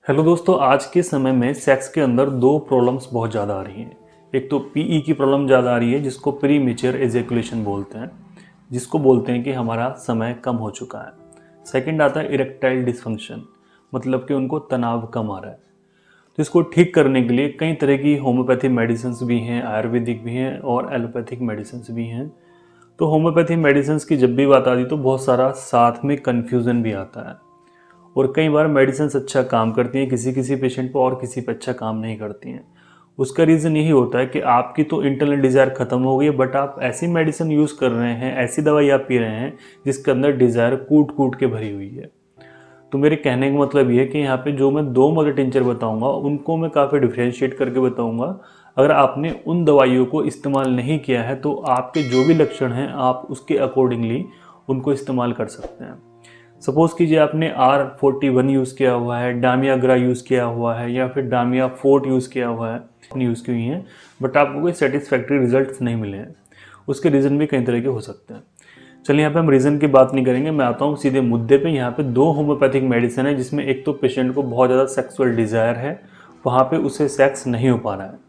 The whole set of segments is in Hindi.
हेलो दोस्तों, आज के समय में सेक्स के अंदर दो प्रॉब्लम्स बहुत ज़्यादा आ रही हैं। एक तो पीई की प्रॉब्लम ज़्यादा आ रही है जिसको प्री मेच्योर एजेकुलेशन बोलते हैं, जिसको बोलते हैं कि हमारा समय कम हो चुका है। सेकंड आता है इरेक्टाइल डिसफंक्शन, मतलब कि उनको तनाव कम आ रहा है। तो इसको ठीक करने के लिए कई तरह की होम्योपैथी मेडिसिन भी हैं, आयुर्वेदिक भी हैं और एलोपैथिक मेडिसिन भी हैं। तो होम्योपैथी मेडिसिन की जब भी बात आती है तो बहुत सारा साथ में कन्फ्यूज़न भी आता है और कई बार मेडिसिन अच्छा काम करती हैं किसी किसी पेशेंट पर और किसी पे अच्छा काम नहीं करती हैं। उसका रीज़न यही होता है कि आपकी तो इंटरनल डिज़ायर ख़त्म हो गई है, बट आप ऐसी मेडिसिन यूज़ कर रहे हैं, ऐसी दवाई आप पी रहे हैं जिसके अंदर डिज़ायर कूट कूट के भरी हुई है। तो मेरे कहने का मतलब ये है कि यहाँ पे जो मैं दो मदर टिंचर बताऊंगा उनको मैं काफ़ी डिफ्रेंशिएट करके बताऊंगा। अगर आपने उन दवाइयों को इस्तेमाल नहीं किया है तो आपके जो भी लक्षण हैं आप उसके अकॉर्डिंगली उनको इस्तेमाल कर सकते हैं। सपोज़ कीजिए आपने R41 यूज़ किया हुआ है, डामियाग्रा यूज़ किया हुआ है या फिर डामिया फोर्ट यूज़ किया हुआ है, यूज़ की हुई हैं, बट आपको कोई सेटिस्फैक्ट्री रिजल्ट्स नहीं मिले हैं। उसके रीज़न भी कई तरह के हो सकते हैं। चलिए यहाँ पे हम रीज़न की बात नहीं करेंगे, मैं आता हूँ सीधे मुद्दे पे। यहाँ पे दो होम्योपैथिक मेडिसिन है जिसमें एक तो पेशेंट को बहुत ज़्यादा सेक्सुअल डिज़ायर है, वहाँ पे उसे सेक्स नहीं हो पा रहा है।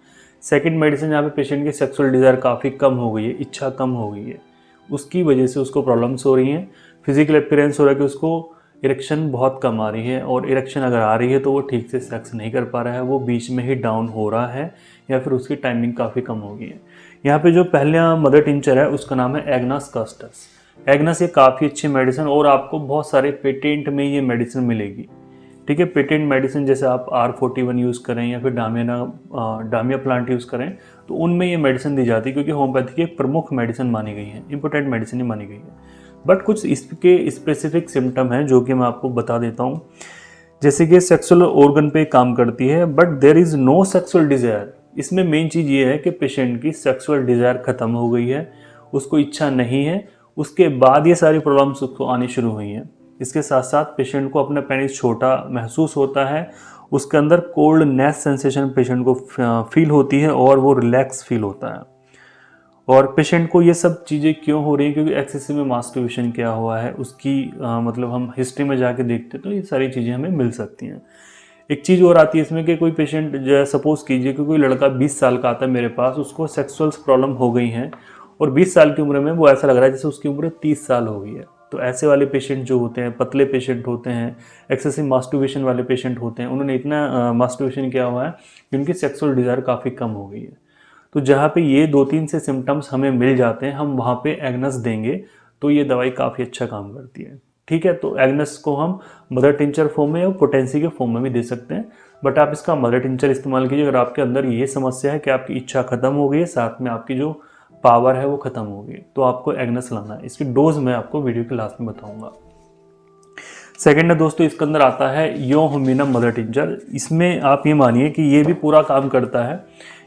सेकंड मेडिसिन जहाँ पे पेशेंट की सेक्सुअल डिज़ायर काफ़ी कम हो गई है, इच्छा कम हो गई है, उसकी वजह से उसको प्रॉब्लम्स हो रही हैं। फिजिकल अपीयरेंस हो रहा है कि उसको इरेक्शन बहुत कम आ रही है और इरेक्शन अगर आ रही है तो वो ठीक से सेक्स नहीं कर पा रहा है, वो बीच में ही डाउन हो रहा है या फिर उसकी टाइमिंग काफ़ी कम हो गई है। यहाँ पे जो पहला मदर टिंचर है उसका नाम है एग्नास कास्टस। एग्नस ये काफ़ी अच्छी मेडिसिन और आपको बहुत सारे पेटेंट में ये मेडिसिन मिलेगी। ठीक है, पेटेंट मेडिसिन जैसे आप R41 यूज़ करें या फिर डामिया प्लांट यूज़ करें तो उनमें ये मेडिसिन दी जाती है क्योंकि होम्योपैथी की एक प्रमुख मेडिसिन मानी गई है, इंपॉर्टेंट मेडिसिन ही मानी गई है। बट कुछ इसके स्पेसिफिक सिम्टम हैं जो कि मैं आपको बता देता हूँ। जैसे कि सेक्सुअल ऑर्गन पे काम करती है but there is no sexual desire. इसमें मेन चीज़ ये है कि पेशेंट की सेक्सुअल डिज़ायर ख़त्म हो गई है, उसको इच्छा नहीं है, उसके बाद ये सारी प्रॉब्लम्स उसको आनी शुरू हुई हैं। इसके साथ साथ पेशेंट को अपना पेनिस छोटा महसूस होता है, उसके अंदर कोल्डनेस सेंसेशन पेशेंट को फील होती है और वो रिलैक्स फील होता है। और पेशेंट को ये सब चीज़ें क्यों हो रही हैं? क्योंकि एक्सेसिव में मास्टरबेशन किया हुआ है उसकी, मतलब हम हिस्ट्री में जाके देखते तो ये सारी चीज़ें हमें मिल सकती हैं। एक चीज़ और आती है इसमें कि कोई पेशेंट जो सपोज़ कीजिए कि कोई लड़का 20 साल का आता है मेरे पास, उसको सेक्सुअल प्रॉब्लम हो गई हैं और 20 साल की उम्र में वो ऐसा लग रहा है जैसे उसकी उम्र 30 साल हो गई है। तो ऐसे वाले पेशेंट जो होते हैं, पतले पेशेंट होते हैं, एक्सेसिव मास्टरबेशन वाले पेशेंट होते हैं, उन्होंने इतना मास्टरबेशन किया हुआ है कि उनकी सेक्सुअल डिज़ायर काफ़ी कम हो गई है। तो जहाँ पे ये 2-3 से सिम्टम्स हमें मिल जाते हैं, हम वहाँ पे एग्नस देंगे तो ये दवाई काफ़ी अच्छा काम करती है। ठीक है, तो एग्नस को हम मदर टिंचर फॉर्म में और पोटेंसी के फॉर्म में भी दे सकते हैं, बट आप इसका मदर टिंचर इस्तेमाल कीजिए अगर आपके अंदर ये समस्या है कि आपकी इच्छा खत्म हो गई है, साथ में आपकी जो पावर है वो खत्म हो गई, तो आपको एग्नस लाना है। इसकी डोज मैं आपको वीडियो के लास्ट में बताऊंगा। सेकेंड है दोस्तों, इसके अंदर आता है योहमिनम मदर टिंचर। इसमें आप ये मानिए कि ये भी पूरा काम करता है।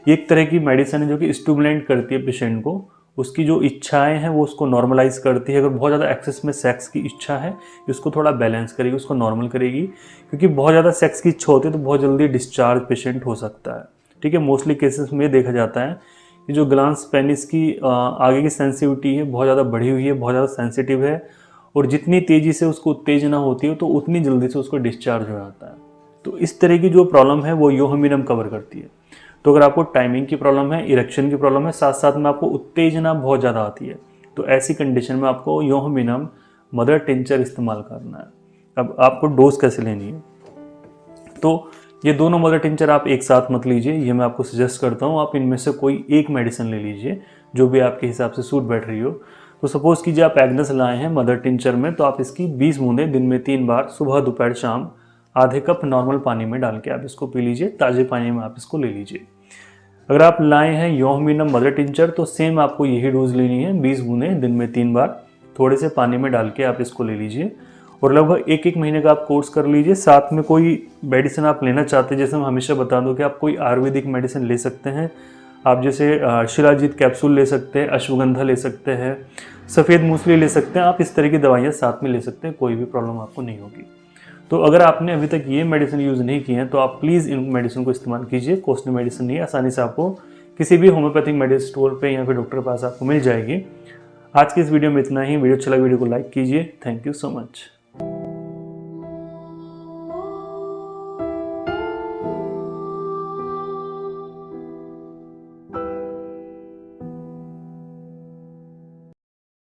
ये एक तरह की मेडिसिन है जो कि स्टिमुलेंट करती है पेशेंट को, उसकी जो इच्छाएं हैं वो उसको नॉर्मलाइज करती है। अगर बहुत ज़्यादा एक्सेस में सेक्स की इच्छा है उसको थोड़ा बैलेंस करेगी, उसको नॉर्मल करेगी, क्योंकि बहुत ज़्यादा सेक्स की इच्छा होती है तो बहुत जल्दी डिस्चार्ज पेशेंट हो सकता है। ठीक है, मोस्टली केसेस में देखा जाता है कि जो ग्लांस पेनिस की आगे की सेंसिटिविटी है बहुत ज़्यादा बढ़ी हुई है, बहुत ज़्यादा सेंसिटिव है और जितनी तेज़ी से उसको उत्तेजना होती है तो उतनी जल्दी से उसको डिस्चार्ज हो जाता है। तो इस तरह की जो प्रॉब्लम है वो योहमिनम कवर करती है। तो अगर आपको टाइमिंग की प्रॉब्लम है, इरेक्शन की प्रॉब्लम है, साथ साथ में आपको उत्तेजना बहुत ज़्यादा आती है, तो ऐसी कंडीशन में आपको योहमिनम मदर टिंचर इस्तेमाल करना है। अब आपको डोज कैसे लेनी है, तो ये दोनों मदर टिंचर आप एक साथ मत लीजिए, ये मैं आपको सजेस्ट करता हूँ आप इनमें से कोई एक मेडिसिन ले लीजिए जो भी आपके हिसाब से सूट बैठ रही हो। तो सपोज़ कीजिए आप एग्नस लाए हैं मदर टिंचर में, तो आप इसकी 20 बूंदें दिन में 3 बार सुबह दोपहर शाम आधे कप नॉर्मल पानी में डाल के आप इसको पी लीजिए, ताज़े पानी में आप इसको ले लीजिए। अगर आप लाए हैं योहमिनम मदर टिंचर तो सेम आपको यही डोज लेनी है, 20 बूंदें दिन में 3 बार थोड़े से पानी में डाल के आप इसको ले लीजिए और लगभग 1-1 महीने का आप कोर्स कर लीजिए। साथ में कोई मेडिसिन आप लेना चाहते हैं, जैसे मैं हमेशा बता दूं कि आप कोई आयुर्वेदिक मेडिसिन ले सकते हैं। आप जैसे शिलाजीत कैप्सूल ले सकते हैं, अश्वगंधा ले सकते हैं, सफ़ेद मूसली ले सकते हैं, आप इस तरह की दवाइयाँ साथ में ले सकते हैं, कोई भी प्रॉब्लम आपको नहीं होगी। तो अगर आपने अभी तक ये मेडिसिन यूज़ नहीं की हैं तो आप प्लीज़ इन मेडिसिन को इस्तेमाल कीजिए। कॉस्टली मेडिसिन नहीं है, आसानी से आपको किसी भी होम्योपैथिक मेडिसिन स्टोर पे या फिर डॉक्टर के पास आपको मिल जाएगी। आज की इस वीडियो में इतना ही। वीडियो अच्छा लगा वीडियो को लाइक कीजिए। Thank you so much.